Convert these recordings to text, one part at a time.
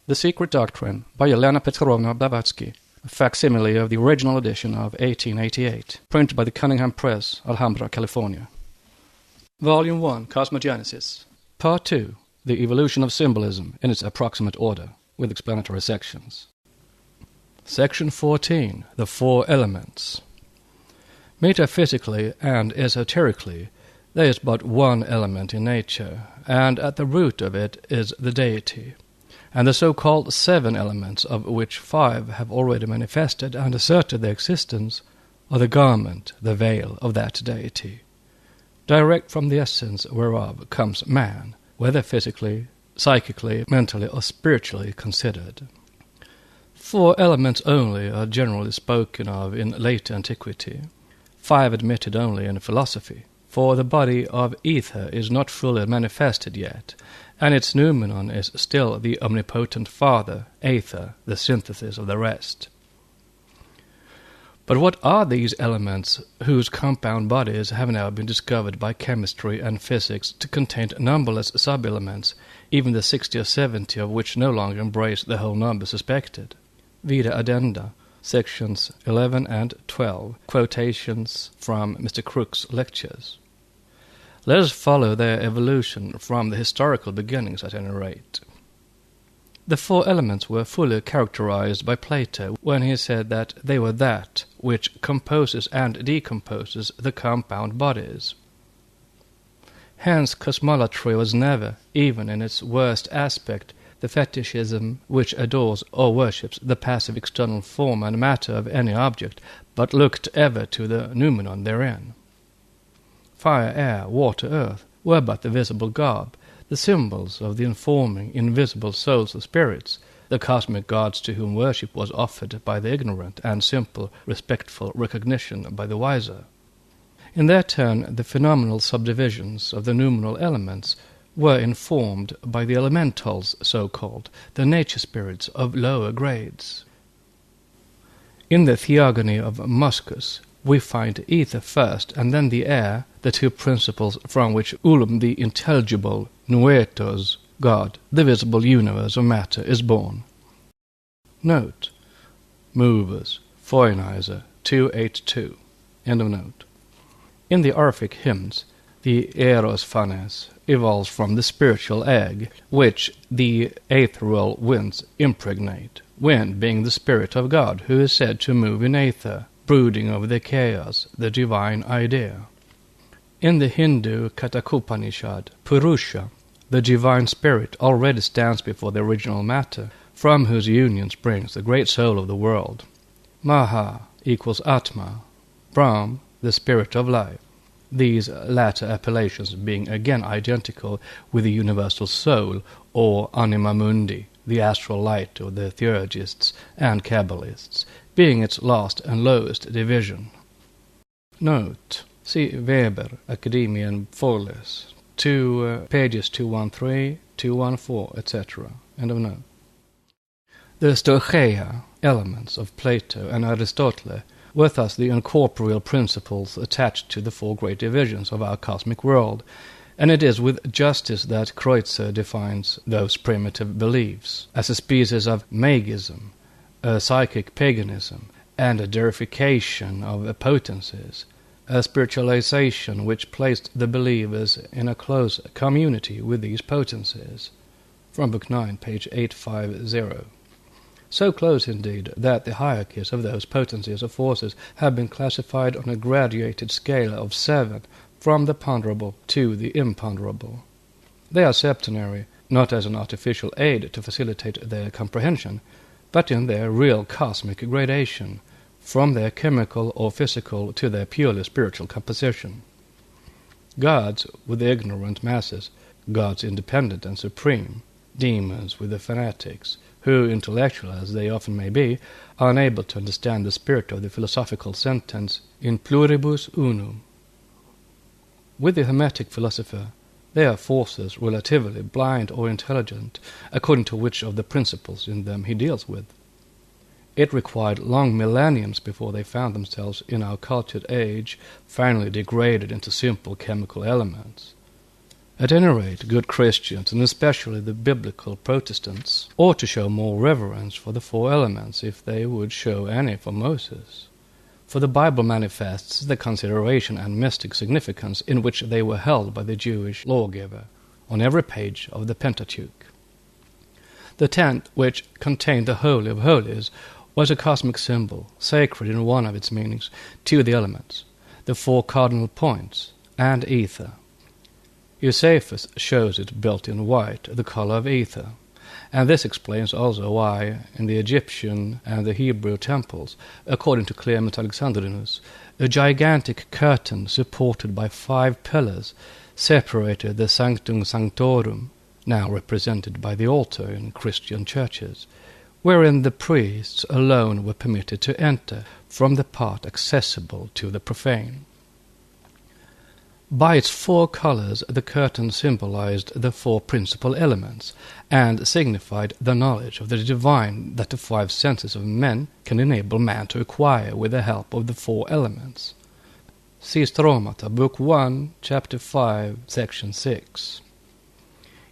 The Secret Doctrine by Elena Petrovna Blavatsky, a facsimile of the original edition of 1888, printed by the Cunningham Press, Alhambra, California. Volume 1, Cosmogenesis. Part 2, The Evolution of Symbolism in its approximate order, with explanatory sections. Section 14, The Four Elements. Metaphysically and esoterically, there is but one element in nature, and at the root of it is the deity, and the so-called 7 elements, of which 5 have already manifested and asserted their existence, are the garment, the veil of that deity, direct from the essence whereof comes man, whether physically, psychically, mentally, or spiritually considered. 4 elements only are generally spoken of in late antiquity, 5 admitted only in philosophy, for the body of ether is not fully manifested yet, and its noumenon is still the omnipotent Father, Aether, the synthesis of the rest. But what are these elements whose compound bodies have now been discovered by chemistry and physics to contain numberless sub-elements, even the 60 or 70 of which no longer embrace the whole number suspected? Vide addenda, sections 11 and 12, quotations from Mr. Crookes' lectures. Let us follow their evolution from the historical beginnings at any rate. The 4 elements were fully characterized by Plato when he said that they were that which composes and decomposes the compound bodies. Hence cosmolatry was never, even in its worst aspect, the fetishism which adores or worships the passive external form and matter of any object, but looked ever to the noumenon therein. Fire, air, water, earth were but the visible garb, the symbols of the informing, invisible souls of spirits, the cosmic gods to whom worship was offered by the ignorant and simple, respectful recognition by the wiser. In their turn, the phenomenal subdivisions of the noumenal elements were informed by the elementals, so-called, the nature spirits of lower grades. In the Theogony of Muscus, we find ether first, and then the air, the 2 principles from which Ulum, the intelligible, Nuetos, God, the visible universe of matter, is born. Note: Movers, Phoenizer, 282. End of note. In the Orphic hymns, the Eros Phanes evolves from the spiritual egg, which the ethereal winds impregnate, wind being the spirit of God, who is said to move in aether, brooding over the chaos, the divine idea. In the Hindu Katakupanishad, Purusha, the divine spirit, already stands before the original matter, from whose union springs the great soul of the world. Maha equals Atma, Brahm, the spirit of life, these latter appellations being again identical with the universal soul, or anima mundi, the astral light of the theurgists and Kabbalists, being its last and lowest division. Note: see Weber, Academian Foles, pages 213, 214, etc. End of note. The stoicheia, elements of Plato and Aristotle, were thus the incorporeal principles attached to the 4 great divisions of our cosmic world, and it is with justice that Kreutzer defines those primitive beliefs as a species of magism, a psychic paganism, and a deification of potencies, a spiritualization which placed the believers in a close community with these potencies. From Book 9, page 850. So close, indeed, that the hierarchies of those potencies or forces have been classified on a graduated scale of 7, from the ponderable to the imponderable. They are septenary, not as an artificial aid to facilitate their comprehension, but in their real cosmic gradation, from their chemical or physical to their purely spiritual composition. Gods with the ignorant masses, gods independent and supreme, demons with the fanatics, who, intellectual as they often may be, are unable to understand the spirit of the philosophical sentence in pluribus unum. With the Hermetic philosopher, they are forces relatively blind or intelligent, according to which of the principles in them he deals with. It required long millenniums before they found themselves in our cultured age finally degraded into simple chemical elements. At any rate, good Christians, and especially the biblical Protestants, ought to show more reverence for the four elements if they would show any for Moses. For the Bible manifests the consideration and mystic significance in which they were held by the Jewish lawgiver on every page of the Pentateuch. The tent, which contained the Holy of Holies, was a cosmic symbol, sacred in one of its meanings, to the elements, the four cardinal points, and ether. Josephus shows it built in white, the color of ether, and this explains also why, in the Egyptian and the Hebrew temples, according to Clement Alexandrinus, a gigantic curtain supported by 5 pillars separated the Sanctum Sanctorum, now represented by the altar in Christian churches, wherein the priests alone were permitted to enter from the part accessible to the profane. By its 4 colors the curtain symbolized the 4 principal elements, and signified the knowledge of the divine that the 5 senses of men can enable man to acquire with the help of the 4 elements. See Stromata, Book 1, Chapter 5, Section 6.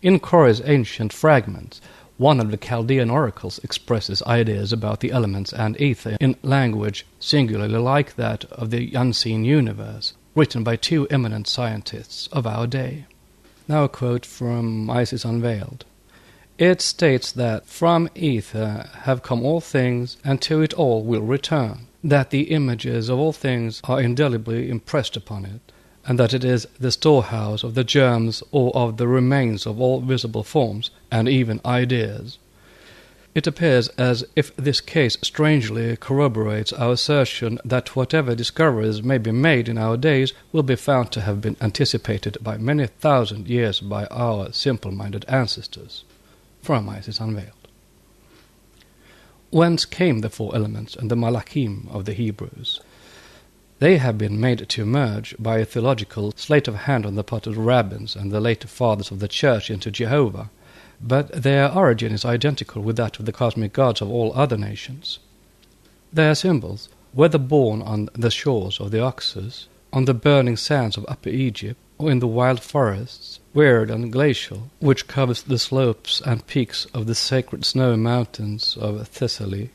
In Corey's ancient fragments, one of the Chaldean oracles expresses ideas about the elements and ether in language singularly like that of the unseen universe, written by 2 eminent scientists of our day. Now a quote from Isis Unveiled. It states that from ether have come all things, and to it all will return, that the images of all things are indelibly impressed upon it, and that it is the storehouse of the germs or of the remains of all visible forms, and even ideas. It appears as if this case strangely corroborates our assertion that whatever discoveries may be made in our days will be found to have been anticipated by many 1,000 years by our simple-minded ancestors. From Isis Unveiled. Whence came the 4 elements and the malachim of the Hebrews? They have been made to emerge by a theological sleight of hand on the part of the rabbins and the later fathers of the Church into Jehovah, but their origin is identical with that of the cosmic gods of all other nations. Their symbols, whether born on the shores of the Oxus, on the burning sands of Upper Egypt, or in the wild forests, weird and glacial, which covers the slopes and peaks of the sacred snowy mountains of Thessaly,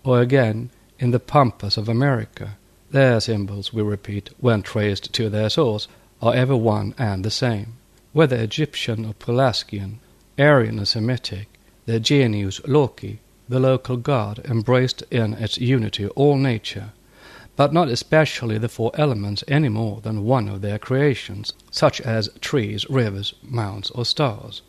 or again in the pampas of America, their symbols, we repeat, when traced to their source, are ever one and the same. Whether Egyptian or Pelasgian, Aryan or Semitic, the genius loci, the local god, embraced in its unity all nature, but not especially the 4 elements any more than one of their creations, such as trees, rivers, mountains, or stars.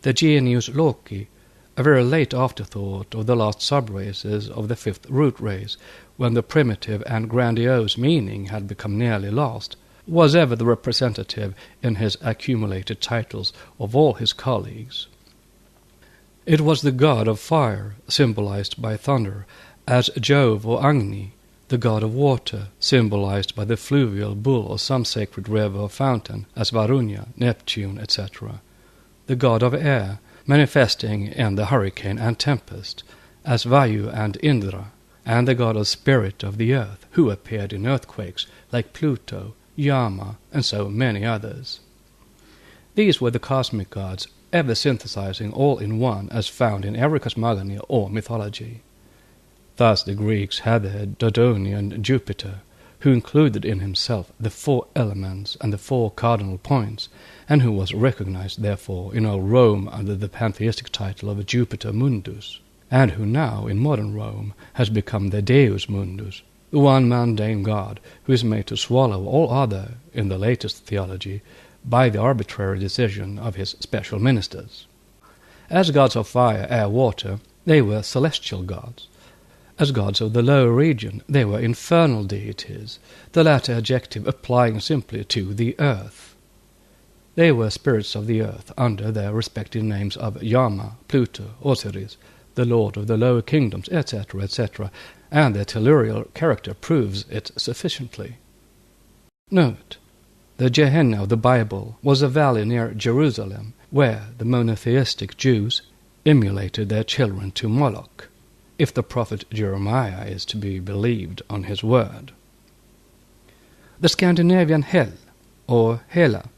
The genius loci, a very late afterthought of the last sub-races of the 5th root race, when the primitive and grandiose meaning had become nearly lost, was ever the representative in his accumulated titles of all his colleagues. It was the god of fire, symbolized by thunder, as Jove or Agni, the god of water, symbolized by the fluvial bull or some sacred river or fountain, as Varunya, Neptune, etc., the god of air, manifesting in the hurricane and tempest, as Vayu and Indra, and the god of spirit of the earth, who appeared in earthquakes, like Pluto, Yama, and so many others. These were the cosmic gods, ever synthesizing all in one as found in every cosmogony or mythology. Thus the Greeks had their Dodonian Jupiter, who included in himself the 4 elements and the 4 cardinal points, and who was recognized therefore in all Rome under the pantheistic title of Jupiter Mundus, and who now in modern Rome has become the Deus Mundus, the one mundane god who is made to swallow all other, in the latest theology, by the arbitrary decision of his special ministers. As gods of fire, air, water, they were celestial gods. As gods of the lower region, they were infernal deities, the latter adjective applying simply to the earth. They were spirits of the earth under their respective names of Yama, Pluto, Osiris, the lord of the lower kingdoms, etc., etc., and their tellurial character proves it sufficiently. Note: the Gehenna of the Bible was a valley near Jerusalem, where the monotheistic Jews emulated their children to Moloch, if the prophet Jeremiah is to be believed on his word. The Scandinavian Hel, or Hela,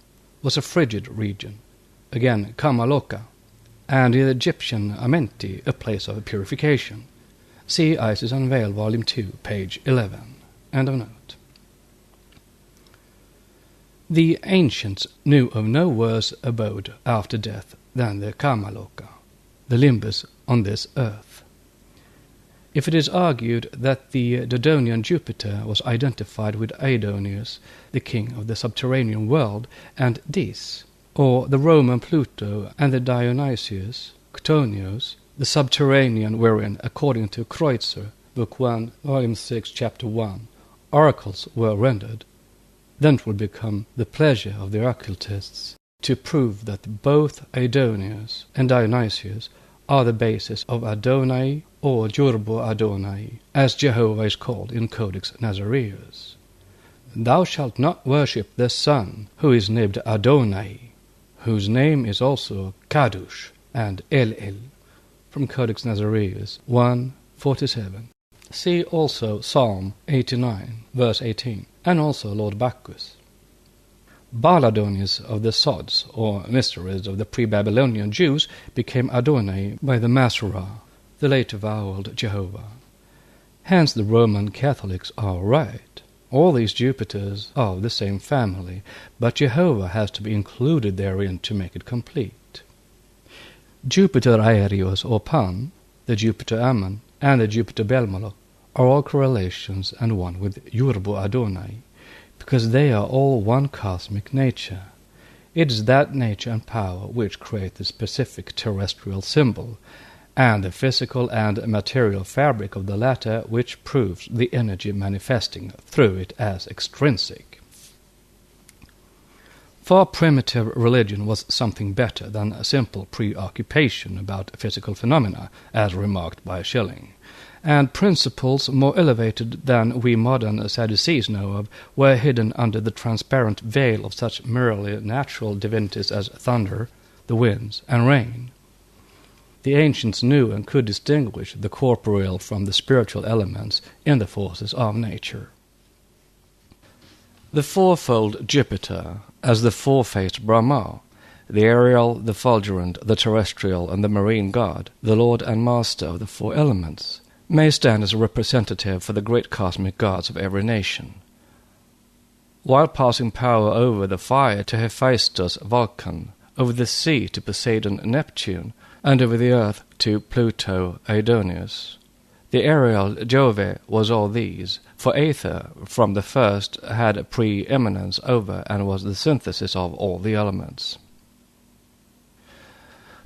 was a frigid region, again Kamaloka, and in the Egyptian Amenti a place of purification. See Isis Unveiled, Volume 2, page 11. End of note. The ancients knew of no worse abode after death than the Kamaloka, the limbus on this earth. If it is argued that the Dodonian Jupiter was identified with Adonis, the king of the subterranean world, and Dis, or the Roman Pluto and the Dionysius, Ctonios, the subterranean wherein, according to Kreutzer, Book 1, Volume 6, Chapter 1, oracles were rendered, then it will become the pleasure of the occultists to prove that both Adonis and Dionysius are the basis of Adonai or Jurbo Adonai, as Jehovah is called in Codex Nazareus. Thou shalt not worship the sun, who is named Adonai, whose name is also Kadush and El, from Codex Nazareus 1:47. See also Psalm 89, verse 18, and also Lord Bacchus. Baal-Adonis of the Sods, or mysteries of the pre-Babylonian Jews, became Adonai by the Masorah, the later voweled Jehovah. Hence the Roman Catholics are right. All these Jupiters are of the same family, but Jehovah has to be included therein to make it complete. Jupiter Aereus or Pan, the Jupiter Ammon, and the Jupiter Belmoloch are all correlations and one with Jurbo Adonai, because they are all one cosmic nature. It is that nature and power which create the specific terrestrial symbol, and the physical and material fabric of the latter which proves the energy manifesting through it as extrinsic. For primitive religion was something better than a simple preoccupation about physical phenomena, as remarked by Schelling, and principles more elevated than we modern Sadducees know of were hidden under the transparent veil of such merely natural divinities as thunder, the winds, and rain. The ancients knew and could distinguish the corporeal from the spiritual elements in the forces of nature. The fourfold Jupiter, as the four-faced Brahma, the aerial, the fulgurant, the terrestrial, and the marine god, the lord and master of the four elements, may stand as a representative for the great cosmic gods of every nation. While passing power over the fire to Hephaestus Vulcan, over the sea to Poseidon Neptune, and over the earth to Pluto Adonis, the aerial Jove was all these, for Aether from the first had pre-eminence over and was the synthesis of all the elements.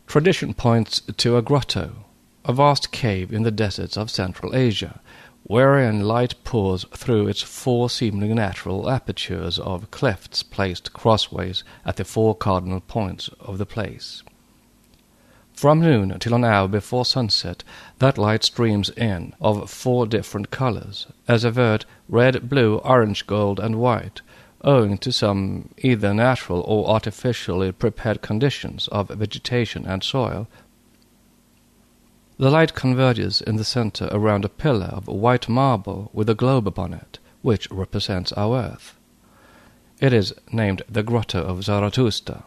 Tradition points to a grotto, a vast cave in the deserts of Central Asia, wherein light pours through its four seemingly natural apertures of clefts placed crossways at the four cardinal points of the place. From noon till an hour before sunset, that light streams in, of four different colors, as averred red, blue, orange, gold, and white, owing to some either natural or artificially prepared conditions of vegetation and soil. The light converges in the center around a pillar of white marble with a globe upon it, which represents our earth. It is named the Grotto of Zarathustra.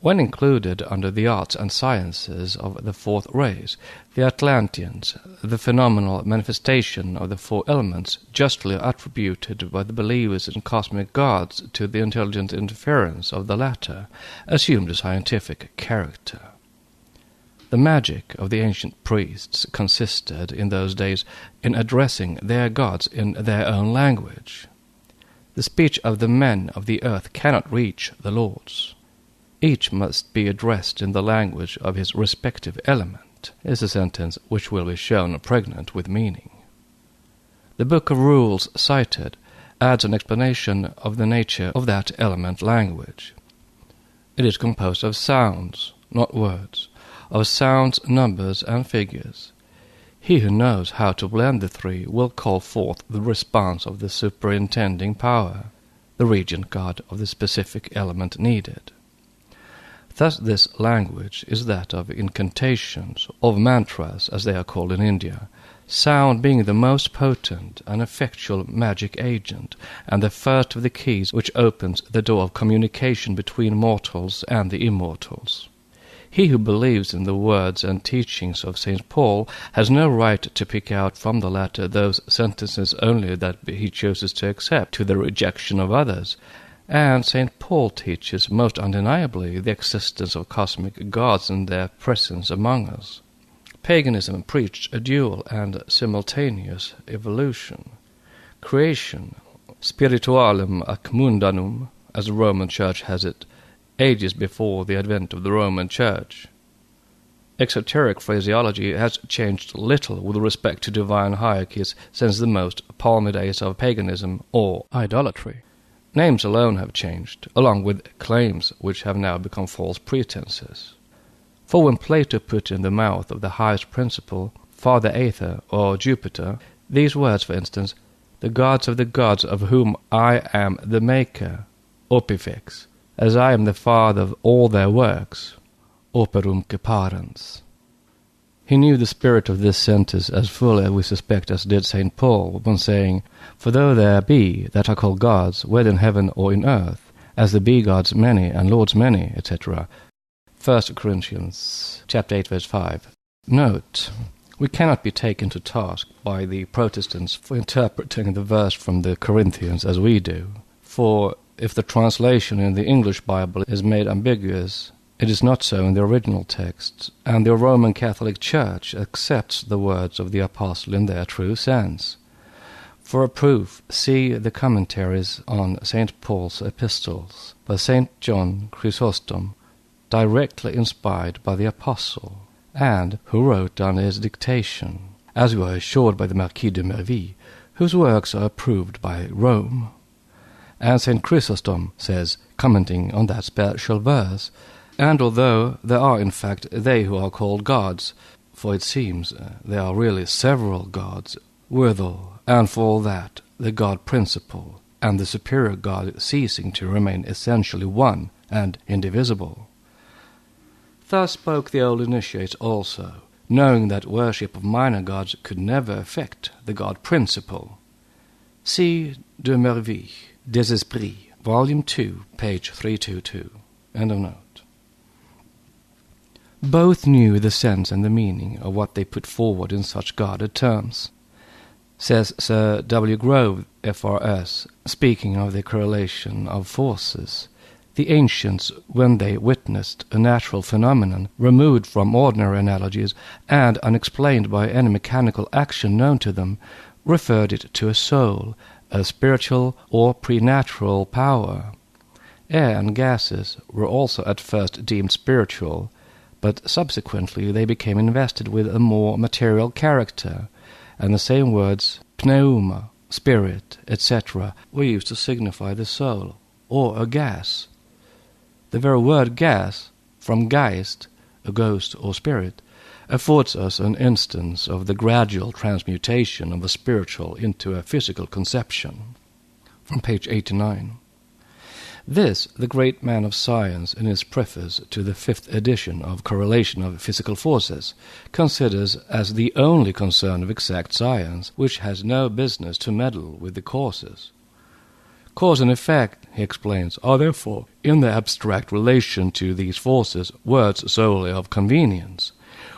When included under the arts and sciences of the fourth race, the Atlanteans, the phenomenal manifestation of the four elements justly attributed by the believers in cosmic gods to the intelligent interference of the latter, assumed a scientific character. The magic of the ancient priests consisted in those days in addressing their gods in their own language. The speech of the men of the earth cannot reach the lords. Each must be addressed in the language of his respective element, is a sentence which will be shown pregnant with meaning. The Book of Rules cited adds an explanation of the nature of that element language. It is composed of sounds, not words, of sounds, numbers, and figures. He who knows how to blend the three will call forth the response of the superintending power, the regent god of the specific element needed. Thus this language is that of incantations, of mantras, as they are called in India, sound being the most potent and effectual magic agent, and the first of the keys which opens the door of communication between mortals and the immortals. He who believes in the words and teachings of St. Paul has no right to pick out from the latter those sentences only that he chooses to accept, to the rejection of others. And St. Paul teaches most undeniably the existence of cosmic gods and their presence among us. Paganism preached a dual and simultaneous evolution. Creation, spiritualem ac mundanum, as the Roman Church has it, ages before the advent of the Roman Church. Exoteric phraseology has changed little with respect to divine hierarchies since the most palmy days of paganism or idolatry. Names alone have changed, along with claims which have now become false pretenses. For when Plato put in the mouth of the highest principle, Father Aether or Jupiter, these words, for instance, "the gods of whom I am the maker," opifex, as I am the father of all their works, operumque parens. He knew the spirit of this sentence as fully, we suspect, as did St. Paul, when saying, "For though there be that are called gods, whether in heaven or in earth, as there be gods many and lords many," etc. 1 Corinthians chapter 8, verse 5. Note, we cannot be taken to task by the Protestants for interpreting the verse from the Corinthians as we do, for if the translation in the English Bible is made ambiguous, it is not so in the original text, and the Roman Catholic Church accepts the words of the Apostle in their true sense. For a proof, see the commentaries on St. Paul's epistles by St. John Chrysostom, directly inspired by the Apostle, and who wrote under his dictation, as we are assured by the Marquis de Merville, whose works are approved by Rome. And St. Chrysostom says, commenting on that special verse, "And although there are in fact they who are called gods, for it seems there are really several gods, withal, and for all that, the God principal, and the superior God ceasing to remain essentially one and indivisible." Thus spoke the old initiates also, knowing that worship of minor gods could never affect the God principal. See de Merville, Des Esprits, Volume 2, page 322. End of note. Both knew the sense and the meaning of what they put forward in such guarded terms. Says Sir W. Grove, F.R.S., speaking of the correlation of forces, the ancients, when they witnessed a natural phenomenon removed from ordinary analogies and unexplained by any mechanical action known to them, referred it to a soul, a spiritual or preternatural power. Air and gases were also at first deemed spiritual, but subsequently they became invested with a more material character, and the same words, pneuma, spirit, etc., were used to signify the soul, or a gas. The very word gas, from Geist, a ghost or spirit, affords us an instance of the gradual transmutation of a spiritual into a physical conception. From page 89. This, the great man of science, in his preface to the 5th edition of Correlation of Physical Forces, considers as the only concern of exact science, which has no business to meddle with the causes. Cause and effect, he explains, are therefore, in their abstract relation to these forces, words solely of convenience.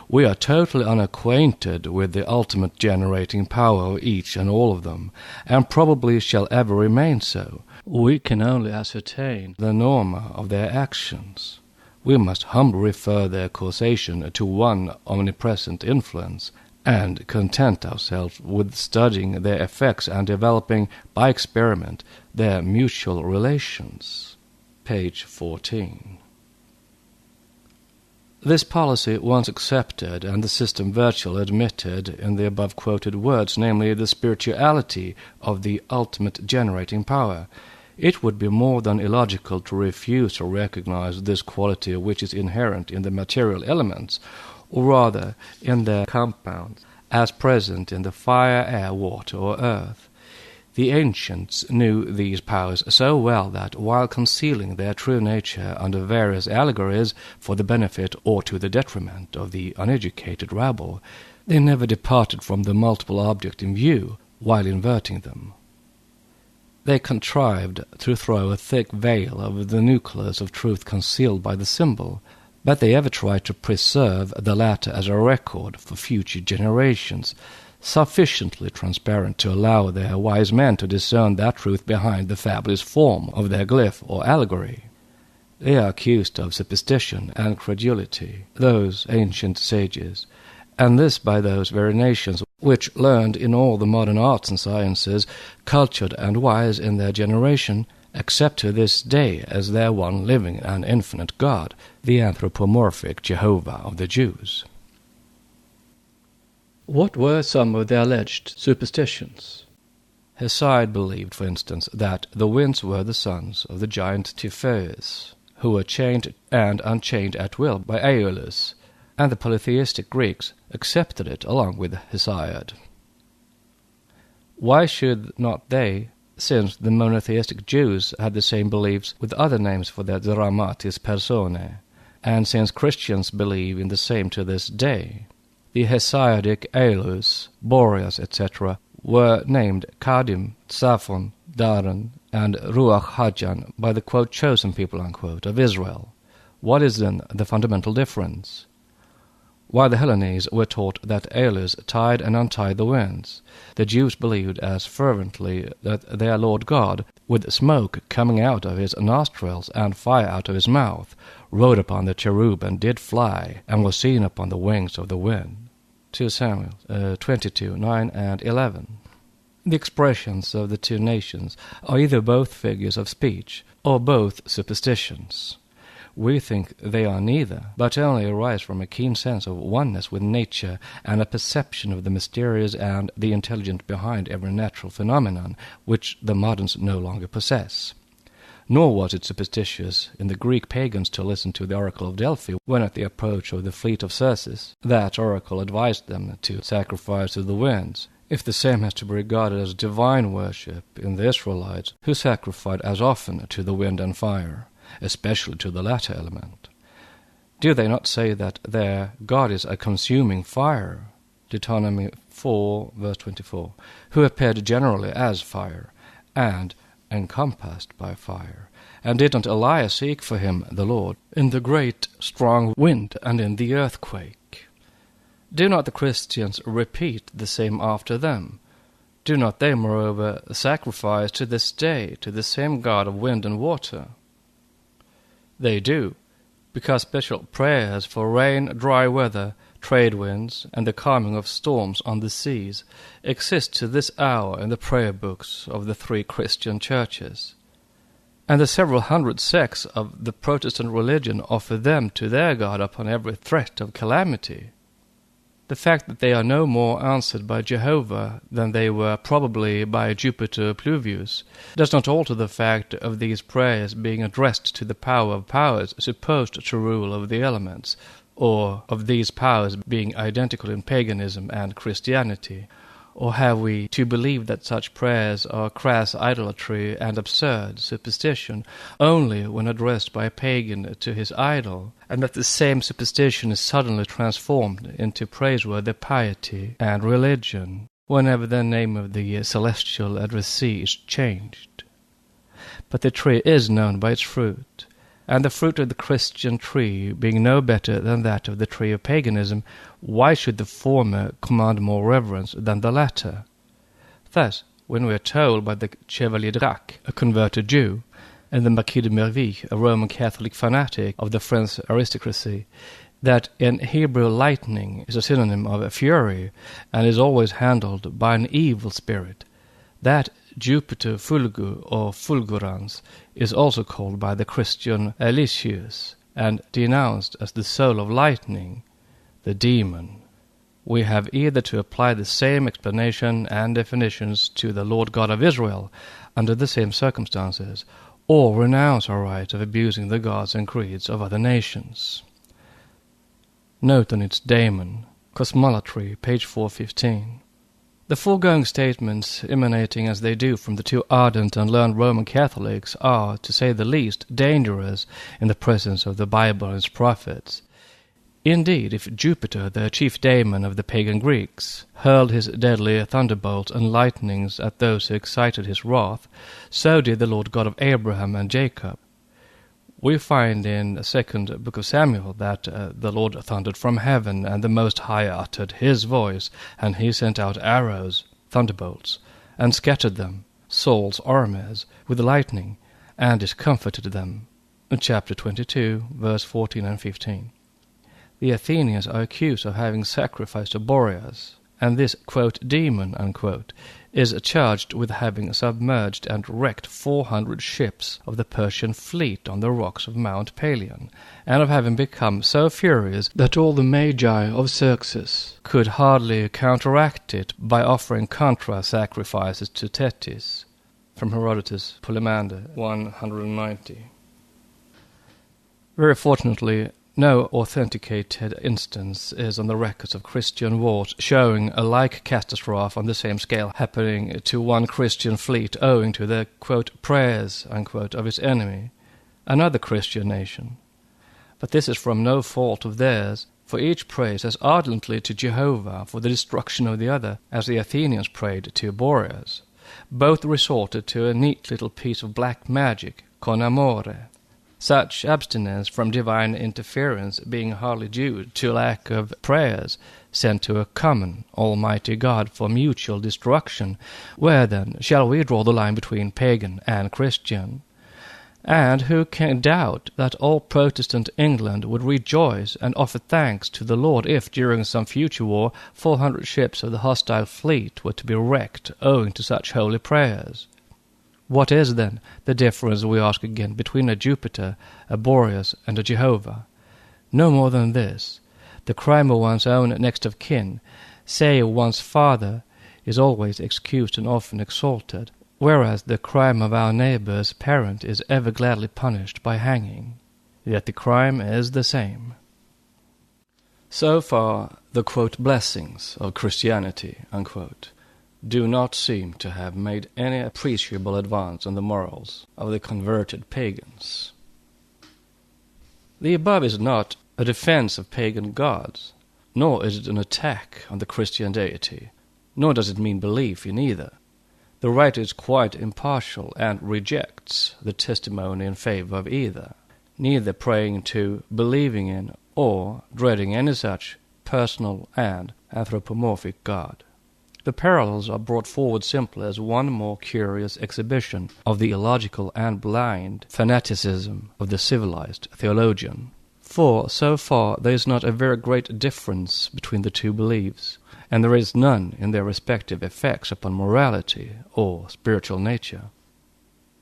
We are totally unacquainted with the ultimate generating power of each and all of them, and probably shall ever remain so. We can only ascertain the norma of their actions. We must humbly refer their causation to one omnipresent influence, and content ourselves with studying their effects and developing, by experiment, their mutual relations. Page 14. This policy once accepted, and the system virtually admitted in the above-quoted words, namely the spirituality of the ultimate generating power, it would be more than illogical to refuse to recognize this quality which is inherent in the material elements, or rather in their compounds, as present in the fire, air, water, or earth. The ancients knew these powers so well that, while concealing their true nature under various allegories for the benefit or to the detriment of the uneducated rabble, they never departed from the multiple object in view while inverting them. They contrived to throw a thick veil over the nucleus of truth concealed by the symbol, but they ever tried to preserve the latter as a record for future generations, sufficiently transparent to allow their wise men to discern that truth behind the fabulous form of their glyph or allegory. They are accused of superstition and credulity, those ancient sages, and this by those very nations which, learned in all the modern arts and sciences, cultured and wise in their generation, accept to this day as their one living and infinite God, the anthropomorphic Jehovah of the Jews. What were some of the alleged superstitions? Hesiod believed, for instance, that the winds were the sons of the giant Typhoeus, who were chained and unchained at will by Aeolus, and the polytheistic Greeks accepted it along with Hesiod. Why should not they, since the monotheistic Jews had the same beliefs with other names for their dramatis personae, and since Christians believe in the same to this day? The Hesiodic Aelus, Boreas, etc. were named Kadim, Tsaphon, Daran, and Ruach Hadjan by the quote, chosen people unquote, of Israel. What is then the fundamental difference? While the Hellenes were taught that Aelus tied and untied the winds, the Jews believed as fervently that their Lord God, with smoke coming out of his nostrils and fire out of his mouth, rode upon the cherub and did fly, and was seen upon the wings of the wind. 2 Samuel 22, 9 and 11. The expressions of the two nations are either both figures of speech, or both superstitions. We think they are neither, but only arise from a keen sense of oneness with nature and a perception of the mysterious and the intelligent behind every natural phenomenon, which the moderns no longer possess. Nor was it superstitious in the Greek pagans to listen to the oracle of Delphi when at the approach of the fleet of Circe that oracle advised them to sacrifice to the winds, if the same has to be regarded as divine worship in the Israelites, who sacrificed as often to the wind and fire, especially to the latter element. Do they not say that their God is a consuming fire? Deuteronomy 4, verse 24, who appeared generally as fire, and encompassed by fire, and did not Elias seek for him, the Lord, in the great strong wind and in the earthquake? Do not the Christians repeat the same after them? Do not they, moreover, sacrifice to this day to the same God of wind and water? They do, because special prayers for rain, dry weather, trade winds, and the calming of storms on the seas exist to this hour in the prayer books of the three Christian churches, and the several hundred sects of the Protestant religion offer them to their God upon every threat of calamity. The fact that they are no more answered by Jehovah than they were probably by Jupiter Pluvius does not alter the fact of these prayers being addressed to the power of powers supposed to rule over the elements, or of these powers being identical in paganism and Christianity. Or have we to believe that such prayers are crass idolatry and absurd superstition only when addressed by a pagan to his idol, and that the same superstition is suddenly transformed into praiseworthy piety and religion whenever the name of the celestial addressee is changed? But the tree is known by its fruit, and the fruit of the Christian tree being no better than that of the tree of paganism, why should the former command more reverence than the latter? Thus, when we are told by the Chevalier Drac, a converted Jew, and the Marquis de Merville, a Roman Catholic fanatic of the French aristocracy, that in Hebrew lightning is a synonym of fury and is always handled by an evil spirit, that Jupiter Fulgur or Fulgurans is also called by the Christian Eliseus and denounced as the soul of lightning, the demon, we have either to apply the same explanation and definitions to the Lord God of Israel under the same circumstances, or renounce our right of abusing the gods and creeds of other nations. Note on its daemon, Cosmolatry, page 415. The foregoing statements, emanating as they do from the two ardent and learned Roman Catholics, are, to say the least, dangerous in the presence of the Bible and its prophets. Indeed, if Jupiter, the chief daemon of the pagan Greeks, hurled his deadly thunderbolts and lightnings at those who excited his wrath, so did the Lord God of Abraham and Jacob. We find in the second book of Samuel that the Lord thundered from heaven, and the Most High uttered his voice, and he sent out arrows, thunderbolts, and scattered them, Saul's armies, with lightning, and discomfited them. In chapter 22, verse 14 and 15. The Athenians are accused of having sacrificed to Boreas, and this, quote, demon, unquote, is charged with having submerged and wrecked 400 ships of the Persian fleet on the rocks of Mount Pelion, and of having become so furious that all the magi of Xerxes could hardly counteract it by offering contra-sacrifices to Thetis. From Herodotus, Polymander 190. Very fortunately, no authenticated instance is on the records of Christian wars showing a like catastrophe on the same scale happening to one Christian fleet owing to the, quote, prayers, unquote, of its enemy, another Christian nation. But this is from no fault of theirs, for each prays as ardently to Jehovah for the destruction of the other as the Athenians prayed to Boreas. Both resorted to a neat little piece of black magic, con amore. Such abstinence from divine interference being hardly due to lack of prayers sent to a common, almighty God for mutual destruction, where then shall we draw the line between pagan and Christian? And who can doubt that all Protestant England would rejoice and offer thanks to the Lord if, during some future war, 400 ships of the hostile fleet were to be wrecked owing to such holy prayers? What is, then, the difference, we ask again, between a Jupiter, a Boreas, and a Jehovah? No more than this. The crime of one's own next of kin, say one's father, is always excused and often exalted, whereas the crime of our neighbour's parent is ever gladly punished by hanging. Yet the crime is the same. So far, the, quote, blessings of Christianity, unquote, do not seem to have made any appreciable advance on the morals of the converted pagans. The above is not a defense of pagan gods, nor is it an attack on the Christian deity, nor does it mean belief in either. The writer is quite impartial and rejects the testimony in favor of either, neither praying to, believing in, or dreading any such personal and anthropomorphic god. The parallels are brought forward simply as one more curious exhibition of the illogical and blind fanaticism of the civilized theologian. For, so far, there is not a very great difference between the two beliefs, and there is none in their respective effects upon morality or spiritual nature.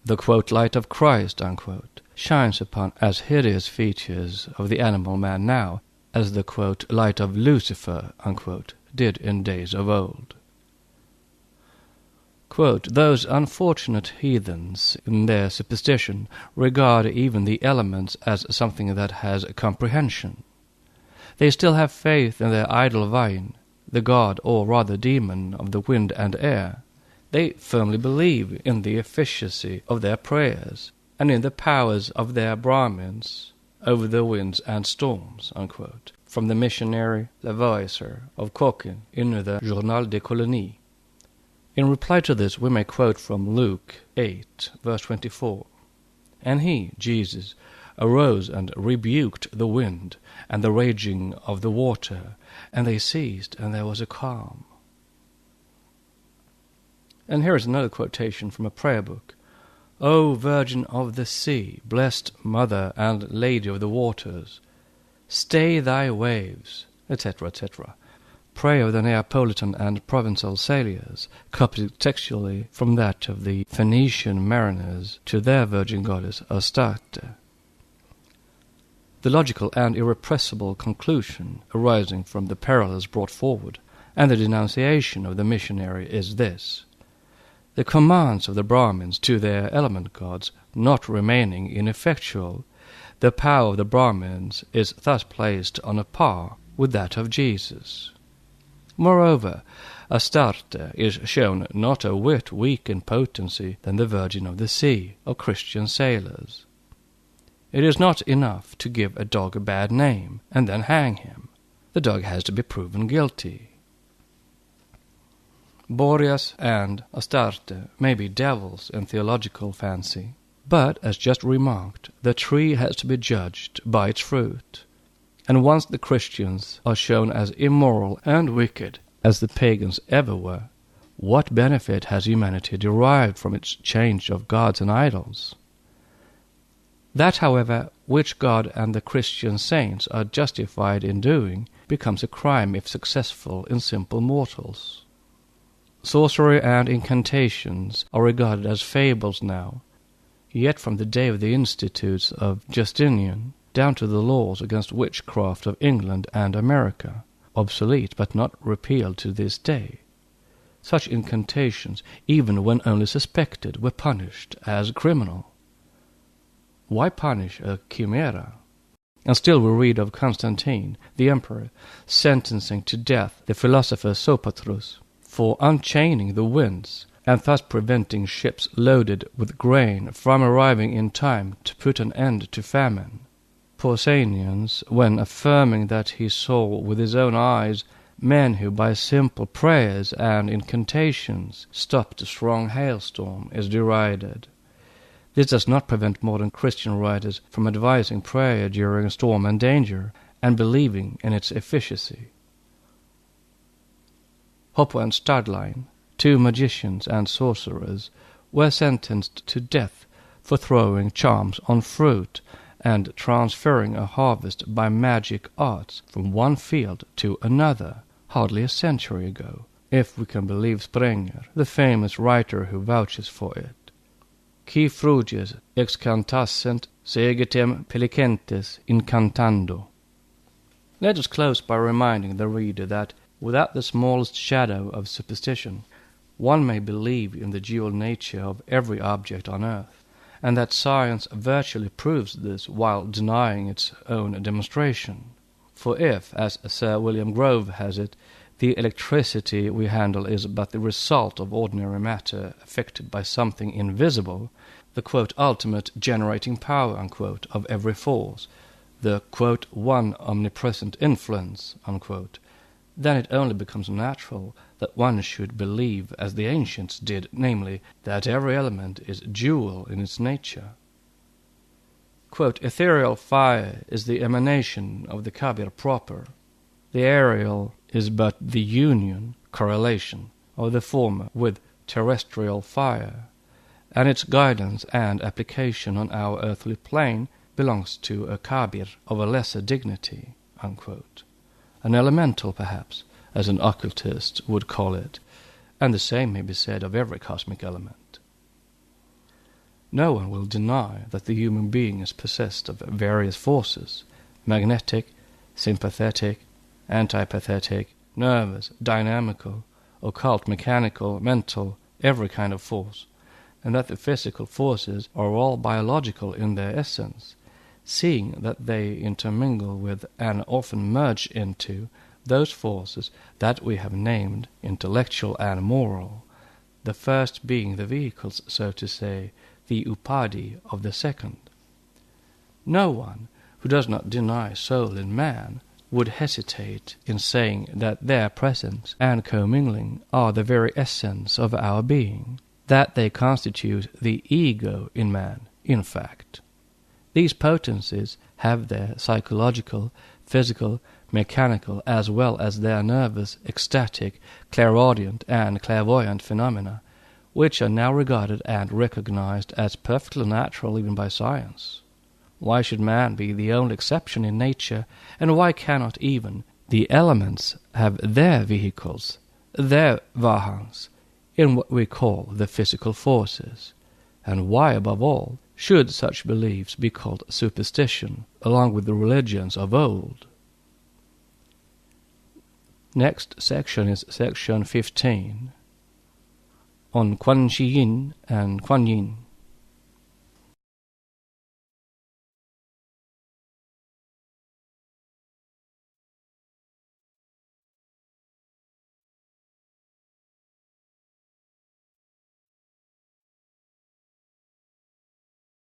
The, quote, light of Christ, unquote, shines upon as hideous features of the animal man now as the, quote, light of Lucifer, unquote, did in days of old. Quote, those unfortunate heathens, in their superstition, regard even the elements as something that has comprehension. They still have faith in their idol vine, the god, or rather demon, of the wind and air. They firmly believe in the efficacy of their prayers, and in the powers of their Brahmins over the winds and storms, unquote. From the missionary Lavoisier of Cochin in the Journal des Colonies. In reply to this, we may quote from Luke 8, verse 24. And he, Jesus, arose and rebuked the wind and the raging of the water, and they ceased, and there was a calm. And here is another quotation from a prayer book. O Virgin of the Sea, blessed Mother and Lady of the Waters, stay thy waves, etc., etc. Prayer of the Neapolitan and Provençal sailors, copied textually from that of the Phoenician mariners to their virgin goddess Astarte. The logical and irrepressible conclusion arising from the parallels brought forward, and the denunciation of the missionary is this. The commands of the Brahmins to their element gods not remaining ineffectual, the power of the Brahmins is thus placed on a par with that of Jesus. Moreover, Astarte is shown not a whit weak in potency than the Virgin of the Sea of Christian sailors. It is not enough to give a dog a bad name and then hang him. The dog has to be proven guilty. Boreas and Astarte may be devils in theological fancy, but, as just remarked, the tree has to be judged by its fruit. And once the Christians are shown as immoral and wicked as the pagans ever were, what benefit has humanity derived from its change of gods and idols? That, however, which God and the Christian saints are justified in doing becomes a crime if successful in simple mortals. Sorcery and incantations are regarded as fables now, yet from the day of the institutes of Justinian down to the laws against witchcraft of England and America, obsolete but not repealed to this day, such incantations, even when only suspected, were punished as criminal. Why punish a chimera? And still we read of Constantine, the emperor, sentencing to death the philosopher Sopatrus for unchaining the winds, and thus preventing ships loaded with grain from arriving in time to put an end to famine. Pausanias, when affirming that he saw with his own eyes men who by simple prayers and incantations stopped a strong hailstorm, is derided. This does not prevent modern Christian writers from advising prayer during storm and danger, and believing in its efficacy. Hoppo and Stadlein, two magicians and sorcerers, were sentenced to death for throwing charms on fruit and transferring a harvest by magic arts from one field to another, hardly a century ago, if we can believe Sprenger, the famous writer who vouches for it. Qui fruges excantassent segetem pelicentes incantando. Let us close by reminding the reader that, without the smallest shadow of superstition, one may believe in the dual nature of every object on earth, and that science virtually proves this while denying its own demonstration. For if, as Sir William Grove has it, the electricity we handle is but the result of ordinary matter affected by something invisible, the quote, ultimate generating power unquote, of every force, the quote, one omnipresent influence, unquote, then it only becomes natural that one should believe as the ancients did, namely, that every element is dual in its nature. Quote, ethereal fire is the emanation of the Kabir proper. The aerial is but the union, correlation, of the former with terrestrial fire, and its guidance and application on our earthly plane belongs to a Kabir of a lesser dignity, unquote. An elemental, perhaps, as an occultist would call it, and the same may be said of every cosmic element. No one will deny that the human being is possessed of various forces, magnetic, sympathetic, antipathetic, nervous, dynamical, occult, mechanical, mental, every kind of force, and that the physical forces are all biological in their essence, seeing that they intermingle with and often merge into those forces that we have named intellectual and moral, the first being the vehicles, so to say, the upadi of the second. No one who does not deny soul in man would hesitate in saying that their presence and commingling are the very essence of our being, that they constitute the ego in man, in fact. These potencies have their psychological, physical, mechanical, as well as their nervous, ecstatic, clairaudient, and clairvoyant phenomena, which are now regarded and recognized as perfectly natural even by science. Why should man be the only exception in nature, and why cannot even the elements have their vehicles, their vahans, in what we call the physical forces? And why, above all, should such beliefs be called superstition, along with the religions of old? Next section is section 15, on Quan Chi Yin and Quan Yin.